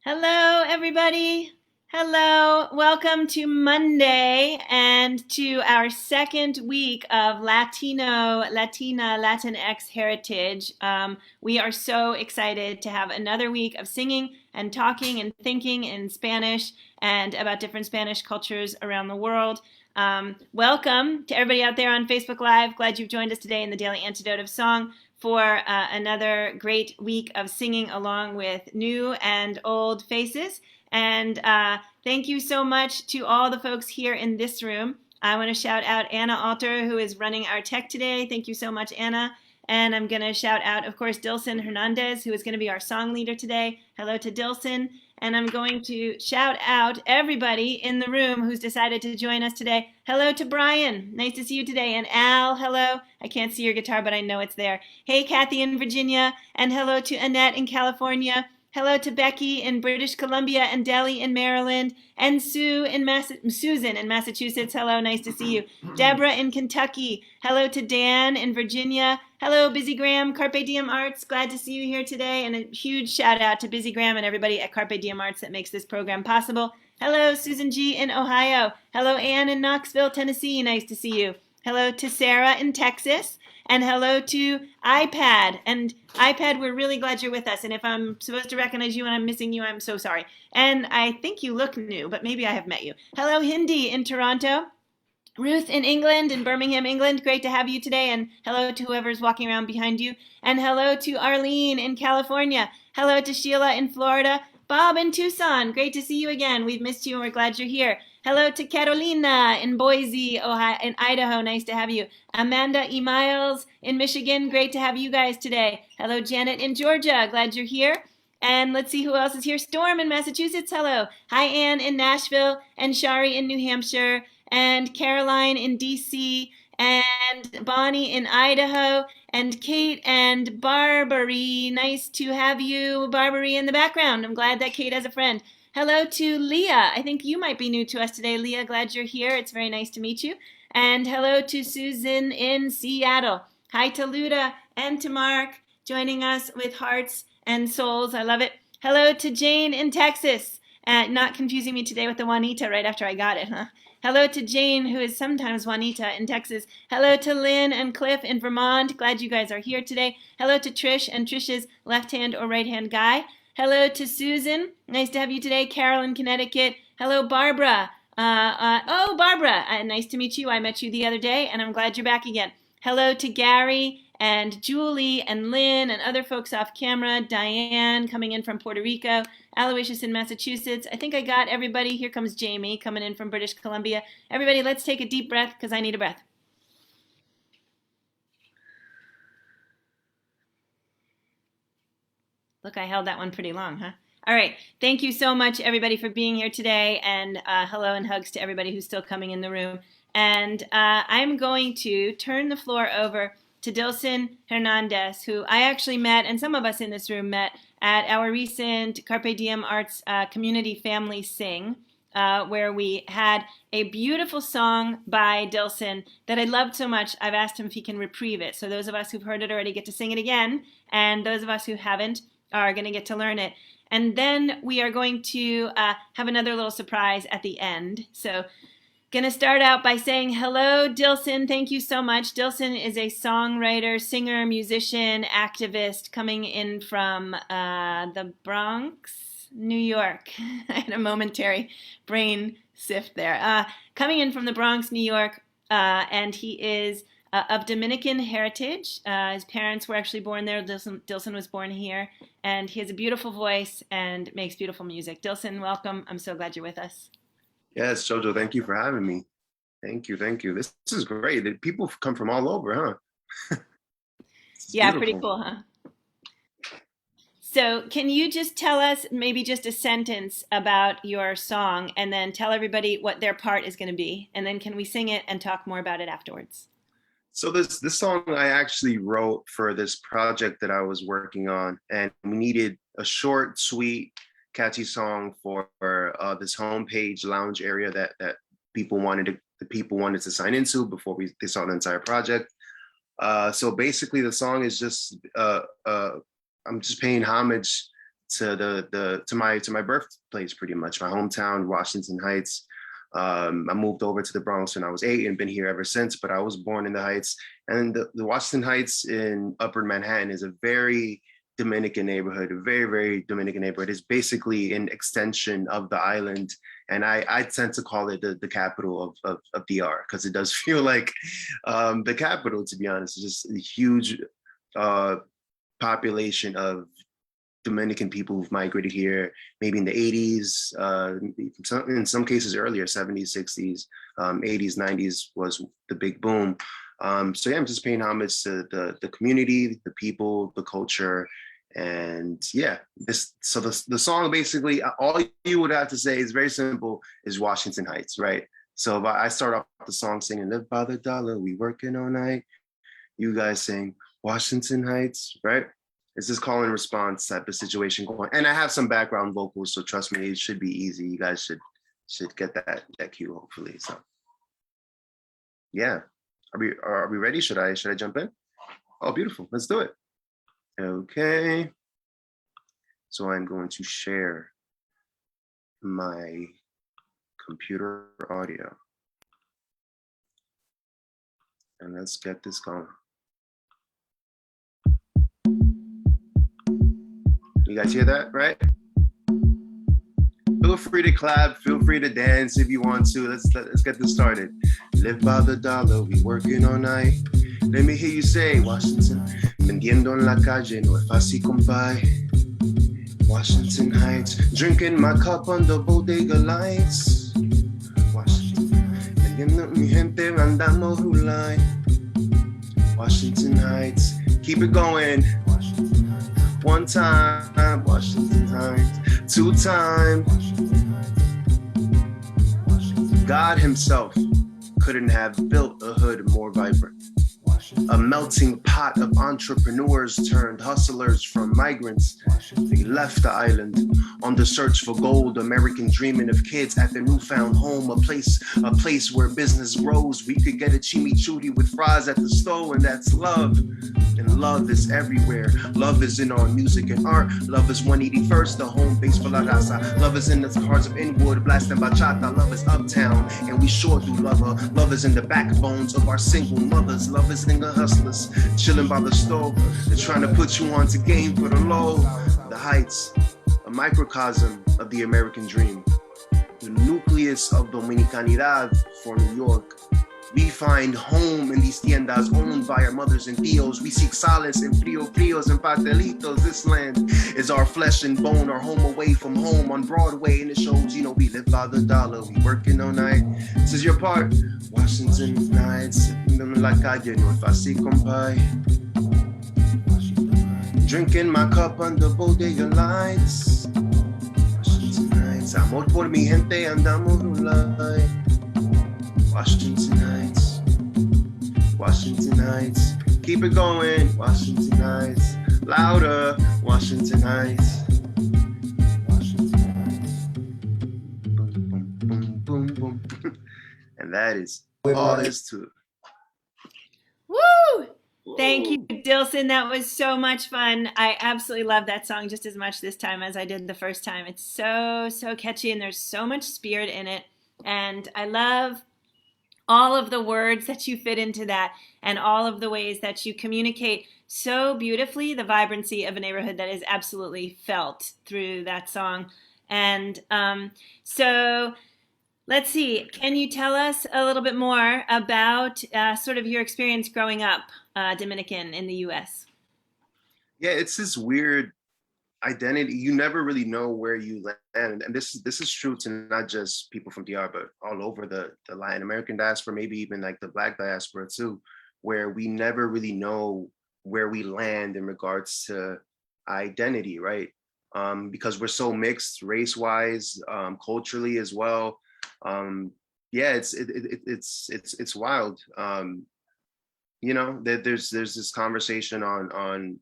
Hello, everybody. Hello. Welcome to Monday and to our second week of Latinx Heritage. We are so excited to have another week of singing and talking and thinking in Spanish and about different Spanish cultures around the world. Welcome to everybody out there on Facebook Live. Glad you've joined us today in the Daily Antidote of Song for another great week of singing along with new and old faces. And thank you so much to all the folks here in this room. I want to shout out Anna Alter, who is running our tech today. Thank you so much, Anna. And I'm going to shout out, of course, Dilson Hernandez, who is going to be our song leader today. Hello to Dilson. And I'm going to shout out everybody in the room who's decided to join us today. Hello to Brian. Nice to see you today. And Al, hello. I can't see your guitar, but I know it's there. Hey, Kathy in Virginia. And hello to Annette in California. Hello to Becky in British Columbia and Delhi in Maryland. And Susan in Massachusetts. Hello, nice to see you. Deborah in Kentucky. Hello to Dan in Virginia. Hello, Busy Graham, Carpe Diem Arts. Glad to see you here today. And a huge shout out to Busy Graham and everybody at Carpe Diem Arts that makes this program possible. Hello, Susan G. in Ohio. Hello, Ann in Knoxville, Tennessee. Nice to see you. Hello to Sarah in Texas. And hello to iPad. And iPad, we're really glad you're with us. And if I'm supposed to recognize you and I'm missing you, I'm so sorry. And I think you look new, but maybe I have met you. Hello, Hindi in Toronto. Ruth in England, in Birmingham, England. Great to have you today. And hello to whoever's walking around behind you. And hello to Arlene in California. Hello to Sheila in Florida. Bob in Tucson. Great to see you again. We've missed you and we're glad you're here. Hello to Carolina in Boise, Ohio, in Idaho. Nice to have you. Amanda E. Miles in Michigan. Great to have you guys today. Hello, Janet in Georgia. Glad you're here. And let's see who else is here. Storm in Massachusetts. Hello. Hi, Ann in Nashville. And Shari in New Hampshire. And Caroline in DC. And Bonnie in Idaho. And Kate and Barbary. Nice to have you, Barbary, in the background. I'm glad that Kate has a friend. Hello to Leah. I think you might be new to us today, Leah. Glad you're here. It's very nice to meet you. And hello to Susan in Seattle. Hi to Luda and to Mark joining us with hearts and souls. I love it. Hello to Jane in Texas. Not confusing me today with the Juanita right after I got it, huh? Hello to Jane, who is sometimes Juanita in Texas. Hello to Lynn and Cliff in Vermont. Glad you guys are here today. Hello to Trish and Trish's left-hand or right-hand guy. Hello to Susan. Nice to have you today. Carol in Connecticut. Hello, Barbara. Barbara. Nice to meet you. I met you the other day, and I'm glad you're back again. Hello to Gary and Julie and Lynn and other folks off camera. Diane coming in from Puerto Rico. Aloysius in Massachusetts. I think I got everybody. Here comes Jamie coming in from British Columbia. Everybody, let's take a deep breath because I need a breath. Look, I held that one pretty long, huh? All right. Thank you so much, everybody, for being here today. And hello and hugs to everybody who's still coming in the room. And I'm going to turn the floor over to Dilson Hernandez, who I actually met, and some of us in this room met, at our recent Carpe Diem Arts Community Family Sing, where we had a beautiful song by Dilson that I loved so much, I've asked him if he can reprieve it. So those of us who've heard it already get to sing it again, and those of us who haven't are going to get to learn it. And then we are going to have another little surprise at the end. So going to start out by saying hello, Dilson. Thank you so much. Dilson is a songwriter, singer, musician, activist coming in from the Bronx, New York. I had a momentary brain sift there. Coming in from the Bronx, New York, and he is of Dominican heritage. His parents were actually born there. Dilson was born here. And he has a beautiful voice and makes beautiful music. Dilson, welcome. I'm so glad you're with us. Yes, Jojo, thank you for having me. Thank you, thank you. This is great. People come from all over, huh? Yeah, pretty cool, huh? So can you just tell us maybe just a sentence about your song and then tell everybody what their part is going to be? And then can we sing it and talk more about it afterwards? So this song I actually wrote for this project that I was working on, and we needed a short, sweet, catchy song for this homepage lounge area that people wanted to sign into before they saw the entire project. So basically, the song is just I'm just paying homage to my birthplace, pretty much my hometown, Washington Heights. I moved over to the Bronx when I was 8 and been here ever since, but I was born in the Heights. And the Washington Heights in Upper Manhattan is a very Dominican neighborhood, a very, very Dominican neighborhood. It's basically an extension of the island. And I tend to call it the capital of DR, because it does feel like the capital, to be honest. It's just a huge population of Dominican people who've migrated here, maybe in the 80s, in some cases earlier, 70s, 60s, 80s, 90s was the big boom. So yeah, I'm just paying homage to the community, the people, the culture, and yeah, the song basically, all you would have to say is very simple, is Washington Heights, right? So I start off the song singing, live by the dollar, we working all night. You guys sing Washington Heights, right? It's this call and response type of situation going. And I have some background vocals, so trust me, it should be easy. You guys should get that cue, hopefully. So yeah. Are we ready? Should I jump in? Oh, beautiful. Let's do it. Okay. So I'm going to share my computer audio. And let's get this going. You guys hear that, right? Feel free to clap, feel free to dance if you want to. Let's get this started. Live by the dollar, we working all night. Let me hear you say, Washington, vendiendo en la calle, no es fácil, compay. Washington Heights, drinking my cup under bodega lights. Washington, vendiendo mi gente, andamos rulay. Washington Heights, keep it going. One time, Washington Heights, 2 times. God himself couldn't have built a hood more vibrant. A melting pot of entrepreneurs turned hustlers from migrants. They left the island on the search for gold, American dreaming of kids at their newfound home, a place where business grows. We could get a chimichurri with fries at the stove, and that's love. And love is everywhere. Love is in our music and art. Love is 181st, the home base for La Raza. Love is in the hearts of Inwood, blasting bachata. Love is uptown, and we sure do love her. Love is in the backbones of our single mothers. Love is in the hustlers, chilling by the stove. They're trying to put you on to game for the low. The Heights, a microcosm of the American dream. The nucleus of Dominicanidad for New York. We find home in these tiendas owned by our mothers and tios. We seek solace in frio frios and pastelitos. This land is our flesh and bone, our home away from home on Broadway. And it shows, you know, we live by the dollar, we working all night. This is your part. Washington Nights, sipping la calle, no es fácil, compay. Drinking my cup under bodega lights. Washington Nights, amor por mi gente, andamos rulay. Washington Heights, Washington Heights, keep it going, Washington Heights, louder, Washington Heights. Washington Heights. Boom, boom, boom, boom, boom. And that is all there is to it. Woo! Thank you, Dilson. That was so much fun. I absolutely love that song just as much this time as I did the first time. It's so catchy, and there's so much spirit in it. And I love all of the words that you fit into that, and all of the ways that you communicate so beautifully the vibrancy of a neighborhood that is absolutely felt through that song. And so let's see, can you tell us a little bit more about sort of your experience growing up Dominican in the US? Yeah, it's this weird identity. You never really know where you land, and this is true to not just people from DR, but all over the Latin American diaspora, maybe even like the Black diaspora too, where we never really know where we land in regards to identity, right? Because we're so mixed race-wise, culturally as well. Yeah, it's wild. You know, there's this conversation on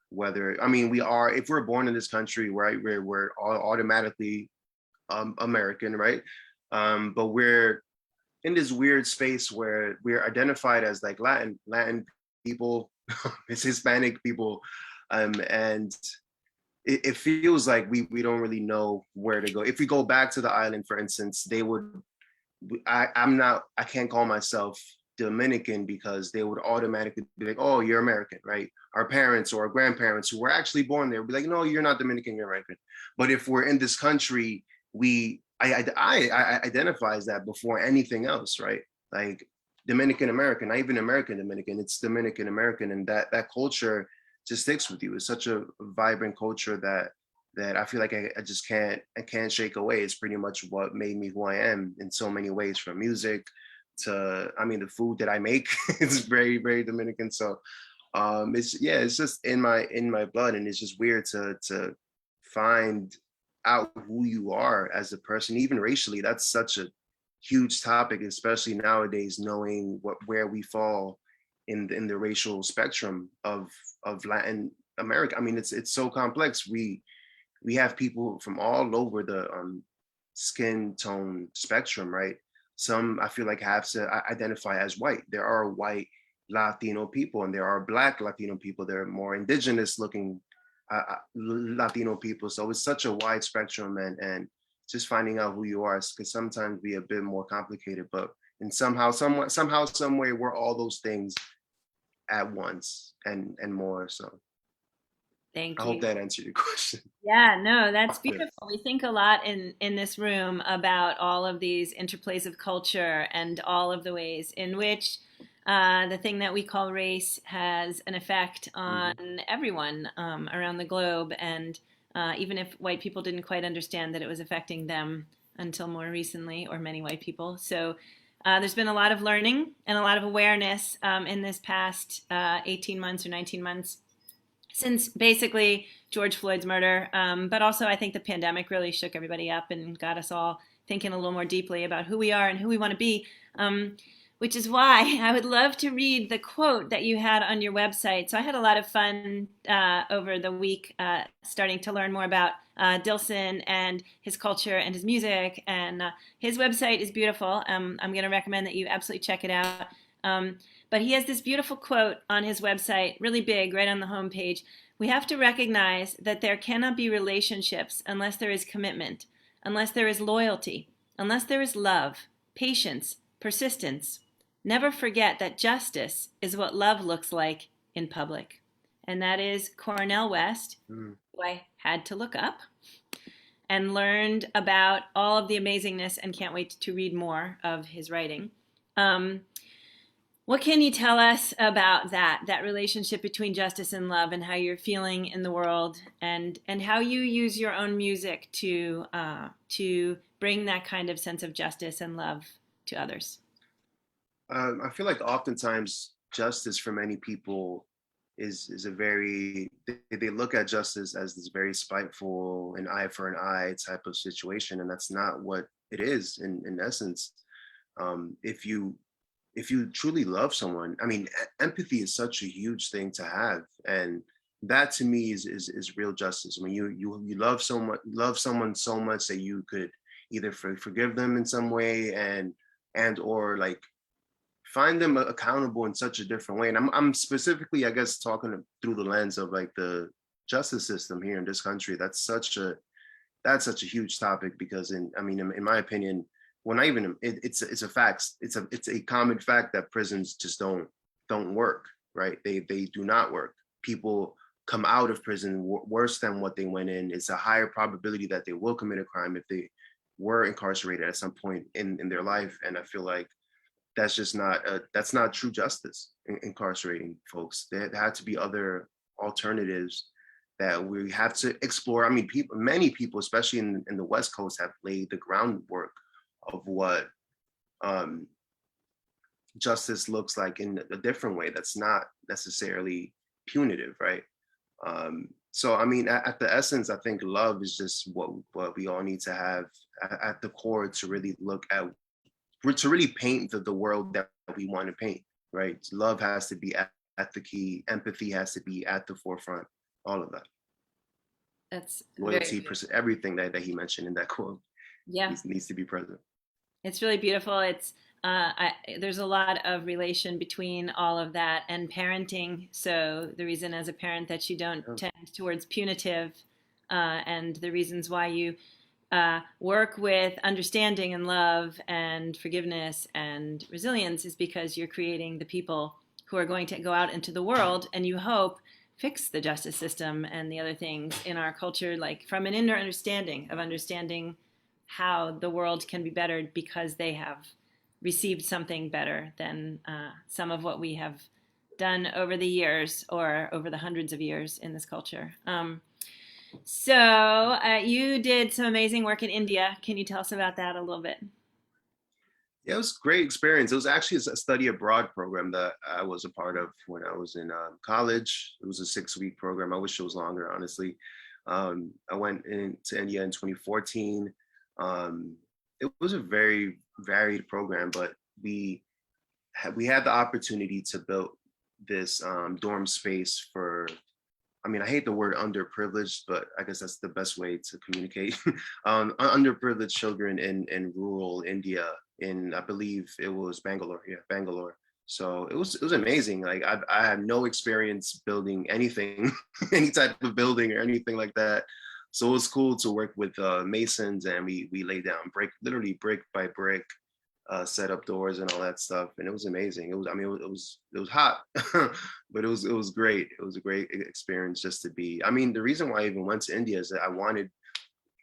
whether, I mean, if we're born in this country, right, we're automatically American, right? But we're in this weird space where we're identified as like Latin people, it's Hispanic people, and it feels like we don't really know where to go. If we go back to the island, for instance, they would I can't call myself Dominican because they would automatically be like, oh, you're American, right? Our parents or our grandparents who were actually born there would be like, no, you're not Dominican, you're American. But if we're in this country, I identify as that before anything else, right? Like Dominican American, not even American Dominican, it's Dominican American, and that culture just sticks with you. It's such a vibrant culture that I feel like I just can't shake away. It's pretty much what made me who I am in so many ways, from music to, I mean, the food that I make is very, very Dominican. So it's, yeah, it's just in my blood, and it's just weird to find out who you are as a person, even racially. That's such a huge topic, especially nowadays, knowing where we fall in the racial spectrum of Latin America. I mean, it's so complex. We have people from all over the skin tone spectrum, right? Some I feel like have to identify as white. There are white Latino people, and there are Black Latino people. There are more indigenous looking Latino people. So it's such a wide spectrum, and just finding out who you are can sometimes be a bit more complicated. But and somehow, some way, we're all those things at once and more. So I Thank hope you. that answered your question. Yeah, no, that's Yeah. beautiful. We think a lot in this room about all of these interplays of culture and all of the ways in which the thing that we call race has an effect on Mhm. everyone around the globe. And even if white people didn't quite understand that it was affecting them until more recently, or many white people. So there's been a lot of learning and a lot of awareness in this past 18 months or 19 months since basically George Floyd's murder. But also, I think the pandemic really shook everybody up and got us all thinking a little more deeply about who we are and who we want to be. Which is why I would love to read the quote that you had on your website. So I had a lot of fun over the week starting to learn more about Dilson and his culture and his music. And his website is beautiful. I'm going to recommend that you absolutely check it out. Um, but he has this beautiful quote on his website, really big, right on the homepage. We have to recognize that there cannot be relationships unless there is commitment, unless there is loyalty, unless there is love, patience, persistence. Never forget that justice is what love looks like in public. And that is Cornel West, Mm. who I had to look up and learned about all of the amazingness and can't wait to read more of his writing. Um, what can you tell us about that relationship between justice and love, and how you're feeling in the world, and how you use your own music to bring that kind of sense of justice and love to others? I feel like oftentimes justice for many people is a very they look at justice as this very spiteful, an eye for an eye type of situation, and that's not what it is in essence. If you truly love someone, I mean, empathy is such a huge thing to have, and that to me is real justice. When you love someone so much that you could either forgive them in some way, and or like find them accountable in such a different way. And I'm specifically, I guess, talking through the lens of like the justice system here in this country. That's such a huge topic because I mean, in my opinion, well, not even it's a fact. It's a common fact that prisons just don't work, right? They do not work. People come out of prison worse than what they went in. It's a higher probability that they will commit a crime if they were incarcerated at some point in their life. And I feel like that's not true justice, incarcerating folks. There had to be other alternatives that we have to explore. I mean, many people, especially in the West Coast, have laid the groundwork of what um, justice looks like in a different way that's not necessarily punitive, right? So, I mean, at the essence, I think love is just what we all need to have at the core to really look at, to really paint the world that we want to paint, right? Love has to be at the key, empathy has to be at the forefront, all of that. That's very Loyalty, beautiful. everything that he mentioned in that quote Yeah. needs to be present. It's really beautiful. There's a lot of relation between all of that and parenting. So the reason as a parent that you don't Yeah. tend towards punitive and the reasons why you work with understanding and love and forgiveness and resilience is because you're creating the people who are going to go out into the world and you hope fix the justice system and the other things in our culture, like from an inner understanding of understanding how the world can be bettered because they have received something better than some of what we have done over the years or over the hundreds of years in this culture. So you did some amazing work in India. Can you tell us about that a little bit? Yeah, it was a great experience. It was actually a study abroad program that I was a part of when I was in college. It was a 6-week program. I wish it was longer, honestly. I went into India in 2014. Um, it was a very varied program, but we had the opportunity to build this dorm space for, I mean, I hate the word underprivileged, but I guess that's the best way to communicate. Underprivileged children in rural India, in I believe it was Bangalore. Yeah, Bangalore. So it was amazing. Like I had no experience building anything, any type of building or anything like that. So it was cool to work with masons, and we laid down literally brick by brick, set up doors and all that stuff, and it was amazing. It was, I mean, it was hot, but it was great. It was a great experience just to be. I mean, the reason why I even went to India is that I wanted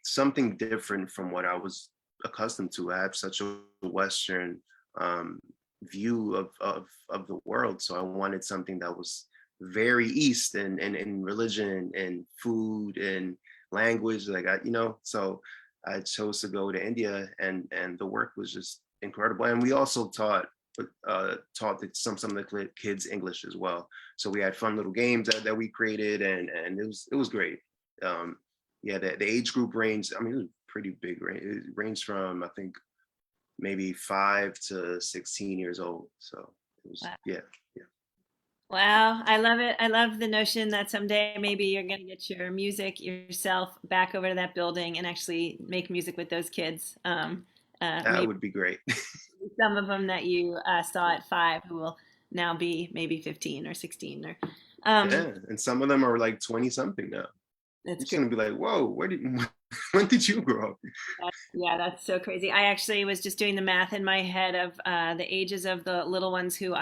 something different from what I was accustomed to. I have such a Western um, view of the world, so I wanted something that was very East and religion and food and language, like so I chose to go to India, and the work was just incredible. And we also taught some of the kids English as well. So we had fun little games that we created, and it was great. Um, yeah, the age group range. I mean, it was pretty big range. It ranged from, I think, maybe 5 to 16 years old. So it was, Wow. yeah, yeah. Wow, I love it. I love the notion that someday maybe you're going to get your music yourself back over to that building and actually make music with those kids. That Maybe would be great. some of them that you saw at 5 who will now be maybe 15 or 16 or um, Yeah, and some of them are like 20 something now. that's You're just great. gonna be like, whoa, where did when did you grow up? Yeah, that's so crazy. I actually was just doing the math in my head of the ages of the little ones who when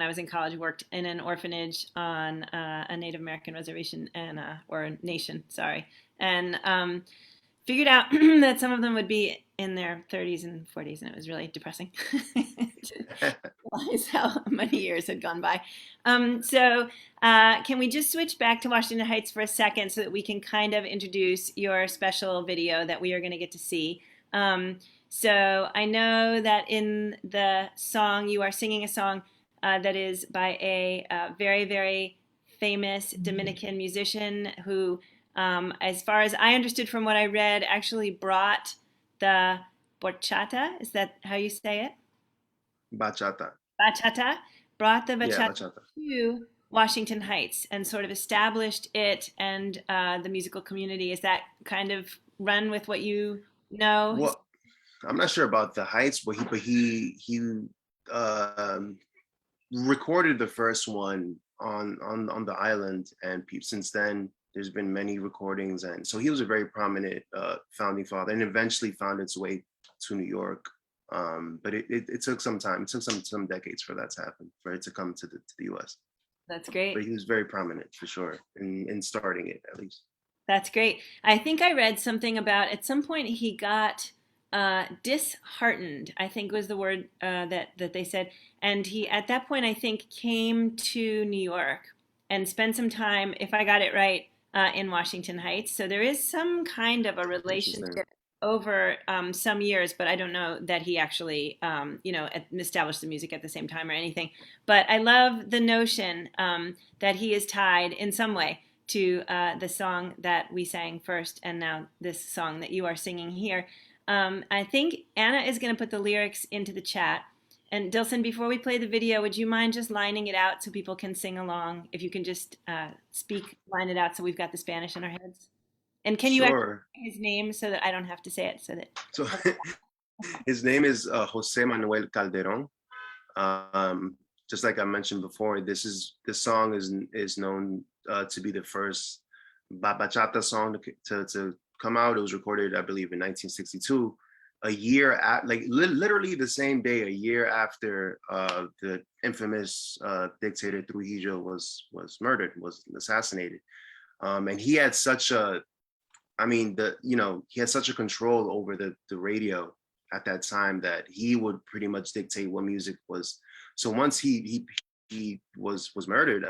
I was in college, worked in an orphanage on a Native American reservation and or nation, sorry, and figured out that some of them would be in their 30s and 40s, and it was really depressing to realize how many years had gone by. So can we just switch back to Washington Heights for a second so that we can kind of introduce your special video that we are going to get to see? Um, so I know that in the song, you are singing a song that is by a very, very famous Dominican musician who as far as I understood from what I read, actually brought the bachata. Is that how you say it? Bachata. Bachata brought the Yeah, bachata bachata. to Washington Heights and sort of established it and the musical community. Is that kind of run with what you know? Well, I'm not sure about the heights, but he um, recorded the first one on the island, and since then there's been many recordings, and so he was a very prominent founding father, and eventually found its way to New York. But it took some time. It took some decades for that to happen, for it to come to the U.S. That's But great. he was very prominent for sure in starting it, at least. That's great. I think I read something about at some point he got disheartened, I think was the word that they said. And he, at that point, I think, came to New York and spent some time, if I got it right, in Washington Heights. So there is some kind of a Interesting. relationship over some years, but I don't know that he actually, established the music at the same time or anything. But I love the notion that he is tied in some way to the song that we sang first, and now this song that you are singing here. I think Anna is going to put the lyrics into the chat. And Dilson, before we play the video, would you mind just lining it out so people can sing along? If you can just line it out so we've got the Spanish in our heads. And can you actually Sure. say his name so that I don't have to say it? So that So his name is Jose Manuel Calderon. Um, just like I mentioned before, this song is known to be the first bachata song to come out. It was recorded, I believe, in 1962, a year at like literally the same day, a year after the infamous dictator Trujillo was murdered, was assassinated. And he had such a, I mean, he had such a control over the radio at that time that he would pretty much dictate what music was. So once he was murdered,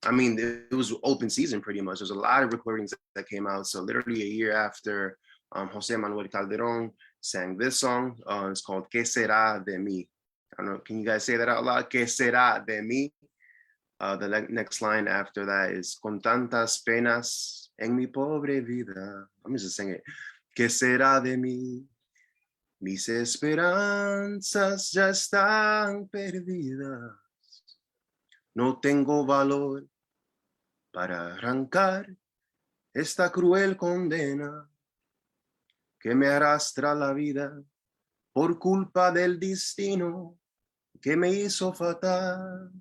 I mean, it was open season pretty much. There's a lot of recordings that came out. So literally a year after Jose Manuel Calderon sang this song, it's called "Que será de mí." I don't know, can you guys say that out loud? "Que será de mí." The next line after that is "Con tantas penas en mi pobre vida." Let me just sing it. "Que será de mí? Mis esperanzas ya están perdidas. No tengo valor para arrancar esta cruel condena que me arrastra la vida por culpa del destino que me hizo fatal."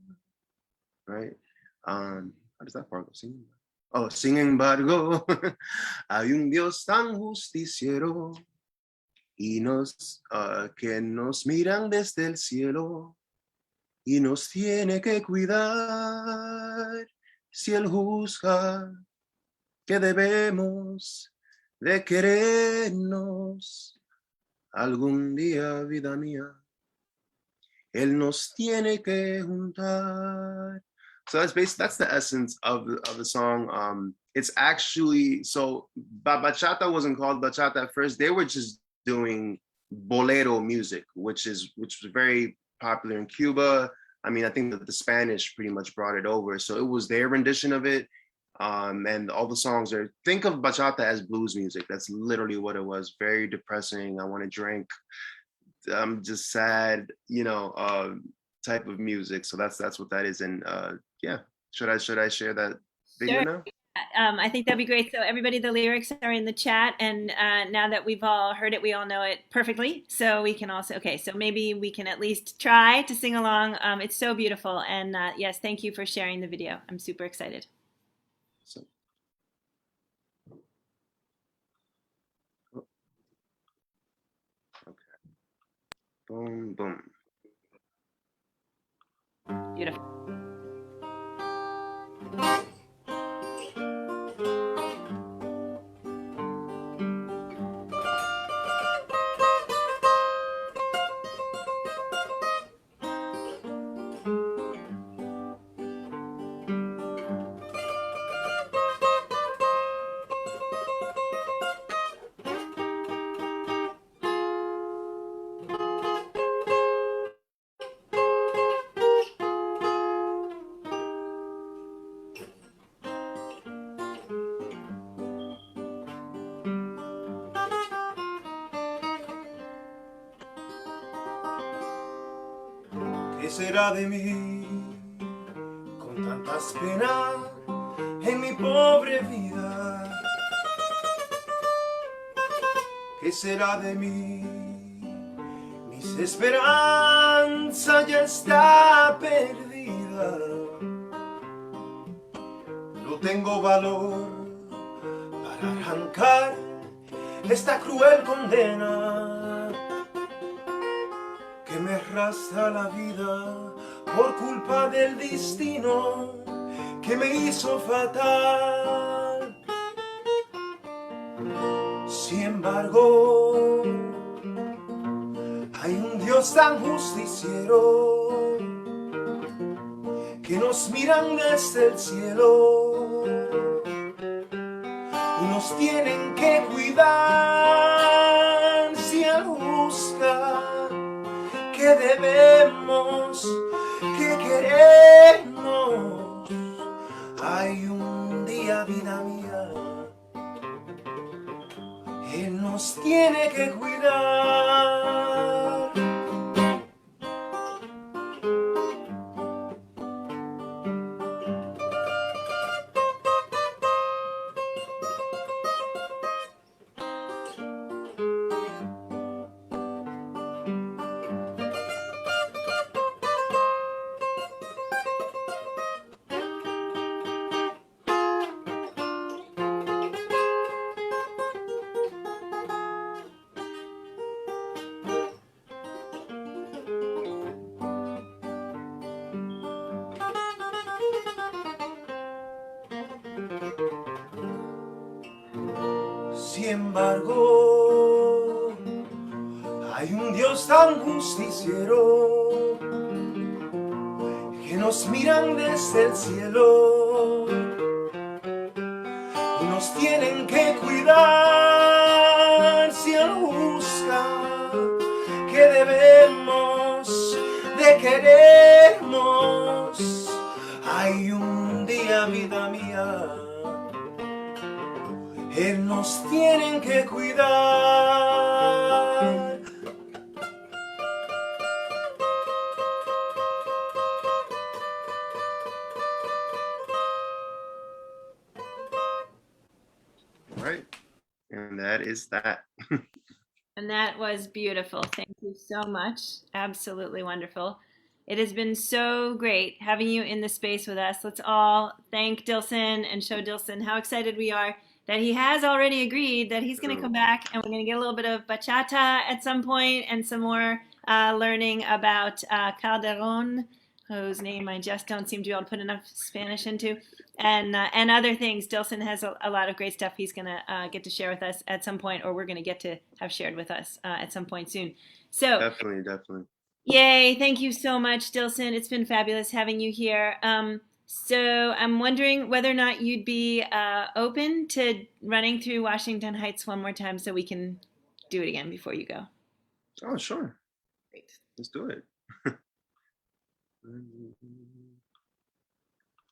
Right? How does that part go? Oh, sin embargo, hay un Dios tan justiciero y que nos miran desde el cielo y nos tiene que cuidar si Él juzga que debemos de querernos algún día, vida mía. Él nos tiene que juntar. So that's the essence of the song. It's actually, so bachata wasn't called bachata at first. They were just doing bolero music, which was very popular in Cuba. I mean, I think that the Spanish pretty much brought it over. So it was their rendition of it. And all the songs think of bachata as blues music. That's literally what it was. Very depressing. I want to drink. I'm just sad, type of music. So that's what that is. And yeah, should I share that video Sure. now? I think that'd be great. So everybody, the lyrics are in the chat, and now that we've all heard it, we all know it perfectly. So we can also, okay, so maybe we can at least try to sing along. It's so beautiful, and yes, thank you for sharing the video. I'm super excited. So, okay. Boom, boom. Beautiful. ¿Qué será de mí con tantas penas en mi pobre vida? ¿Qué será de mí? Mis esperanzas ya está perdida. No tengo valor para arrancar esta cruel condena que me arrastra la vida por culpa del destino que me hizo fatal. Sin embargo, hay un Dios tan justiciero que nos miran desde el cielo y nos tienen que cuidar si Él busca que debemos, que queremos. Hay un día, vida mía, Él nos tiene que cuidar. embargo, hay un Dios tan justiciero que nos miran desde el cielo y nos tienen que cuidar si Él busca que debemos de querernos. Hay un día, vida mía, Él nos tiene que cuidar. Right. And that is that. And that was beautiful. Thank you so much. Absolutely wonderful. It has been so great having you in the space with us. Let's all thank Dilson and show Dilson how excited we are that he has already agreed that he's going to come back, and we're going to get a little bit of bachata at some point and some more learning about Calderon, whose name I just don't seem to be able to put enough Spanish into, and other things. Dilson has a lot of great stuff he's going to get to share with us at some point, or we're going to get to have shared with us at some point soon. So Definitely. yay, thank you so much, Dilson. It's been fabulous having you here. So I'm wondering whether or not you'd be open to running through Washington Heights one more time so we can do it again before you go. Oh, sure. Great. Let's do it.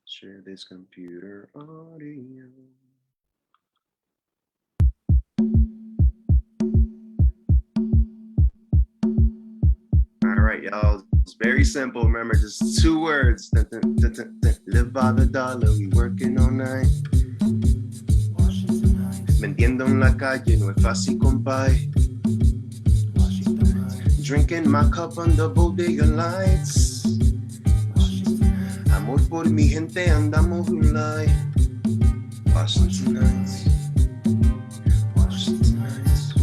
Share this computer audio. All right, y'all. It's very simple. Remember, just 2 words. Live by the dollar. We working all night. Vendiendo en la calle no es fácil, compay. Drinking my cup under bodega lights. Amor por mi gente, andamos light. Washington Heights. Washington Heights.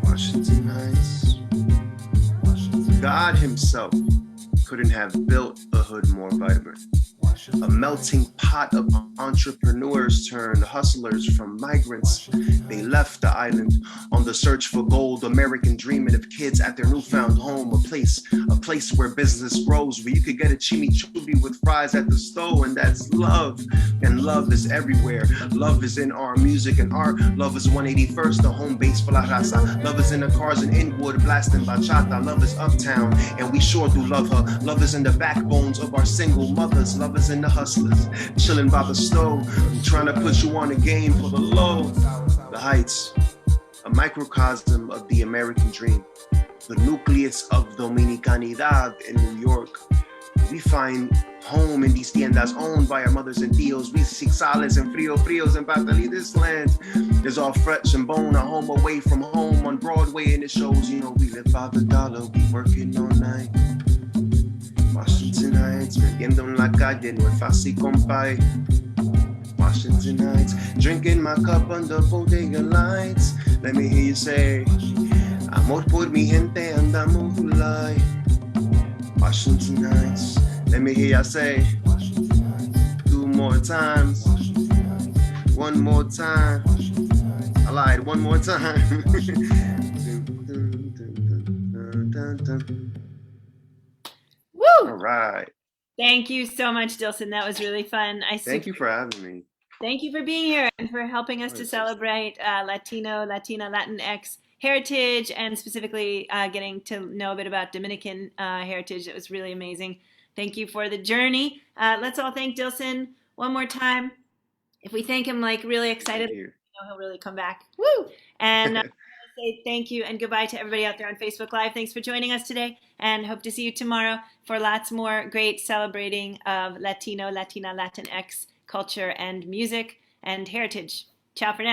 Washington Heights. God himself couldn't have built a hood more vibrant. A melting pot of entrepreneurs turned hustlers from migrants. They left the island on the search for gold, American dreaming of kids at their newfound home, a place where business grows, where you could get a chimichurri with fries at the stove, and that's love. And love is everywhere. Love is in our music and art. Love is 181st, the home base for La Raza. Love is in the cars in Inwood, blasting bachata. Love is uptown, and we sure do love her. Love is in the backbones of our single mothers. Love is in the hustlers, chilling by the stove, trying to put you on a game for the low. The Heights, a microcosm of the American dream, the nucleus of Dominicanidad in New York. We find home in these tiendas owned by our mothers and tios. We seek solace and frios and Batali. This land is all fresh and bone, a home away from home on Broadway, and it shows, you know, we live by the dollar, we working all night. Washington Heights, vendiendo en la calle, no es fácil, compay. Washington Heights, drinking my cup under bodega lights. Let me hear you say, amor por mi gente, andamos light. Washington Heights, let me hear you say, 2 more times, 1 more time. I lied, 1 more time. Woo! All right. Thank you so much, Dilson. That was really fun. Thank you for having me. Thank you for being here and for helping us to celebrate Latino, Latina, Latinx heritage, and specifically getting to know a bit about Dominican heritage. It was really amazing. Thank you for the journey. Let's all thank Dilson one more time. If we thank him like really excited, you know he'll really come back. Woo! And say thank you and goodbye to everybody out there on Facebook Live. Thanks for joining us today, and hope to see you tomorrow for lots more great celebrating of Latino, Latina, Latinx culture and music and heritage. Ciao for now.